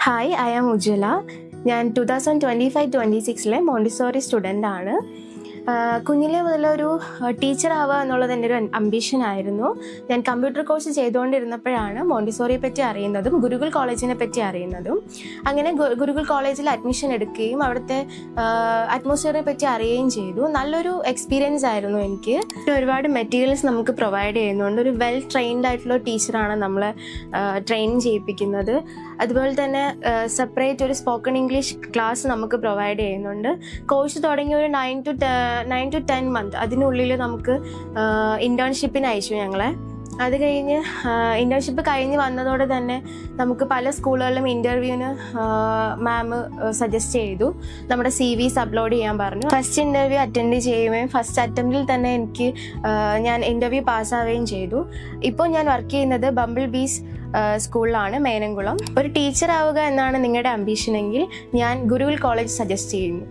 Hi, I am ഉജ്വല. ഞാൻ 2025-26 Montessori student ആണ്. കുഞ്ഞിലെ മുതലൊരു ടീച്ചർ ആവുക എന്നുള്ളത് എൻ്റെ ഒരു അംബിഷൻ ആയിരുന്നു. ഞാൻ കമ്പ്യൂട്ടർ കോഴ്സ് ചെയ്തുകൊണ്ടിരുന്നപ്പോഴാണ് മോണ്ടിസോറിയെ പറ്റി അറിയുന്നതും ഗുരുകുൽ കോളേജിനെ പറ്റി അറിയുന്നതും. അങ്ങനെ ഗുരുകുൽ കോളേജിൽ അഡ്മിഷൻ എടുക്കുകയും അവിടുത്തെ അറ്റ്മോസ്ഫിയറിനെ പറ്റി അറിയുകയും ചെയ്തു. നല്ലൊരു എക്സ്പീരിയൻസ് ആയിരുന്നു എനിക്ക്. ഒരുപാട് മെറ്റീരിയൽസ് നമുക്ക് പ്രൊവൈഡ് ചെയ്യുന്നുണ്ട്. ഒരു വെൽ ട്രെയിൻഡ് ആയിട്ടുള്ള ടീച്ചറാണ് നമ്മളെ ട്രെയിൻ ചെയ്യിപ്പിക്കുന്നത്. അതുപോലെ തന്നെ സെപ്പറേറ്റ് ഒരു സ്പോക്കൺ ഇംഗ്ലീഷ് ക്ലാസ് നമുക്ക് പ്രൊവൈഡ് ചെയ്യുന്നുണ്ട്. കോഴ്സ് തുടങ്ങി ഒരു 9 to 10 months അതിനുള്ളിൽ നമുക്ക് ഇൻറ്റേൺഷിപ്പിന് അയച്ചു ഞങ്ങളെ. അത് കഴിഞ്ഞ് ഇൻറ്റേൺഷിപ്പ് കഴിഞ്ഞ് വന്നതോടെ തന്നെ നമുക്ക് പല സ്കൂളുകളിലും ഇൻ്റർവ്യൂവിന് മാം സജസ്റ്റ് ചെയ്തു. നമ്മുടെ CVs അപ്ലോഡ് ചെയ്യാൻ പറഞ്ഞു. ഫസ്റ്റ് ഇൻ്റർവ്യൂ അറ്റൻഡ് ചെയ്യുകയും ഫസ്റ്റ് അറ്റംപ്റ്റിൽ തന്നെ ഞാൻ ഇൻ്റർവ്യൂ പാസ്സാവുകയും ചെയ്തു. ഇപ്പോൾ ഞാൻ വർക്ക് ചെയ്യുന്നത് ബംബിൾ ബീസ് സ്കൂളിലാണ്, മേനംകുളം. ഒരു ടീച്ചർ ആവുക എന്നാണ് നിങ്ങളുടെ അംബീഷനെങ്കിൽ ഞാൻ ഗുരുകുൽ കോളേജ് സജസ്റ്റ് ചെയ്യുന്നു.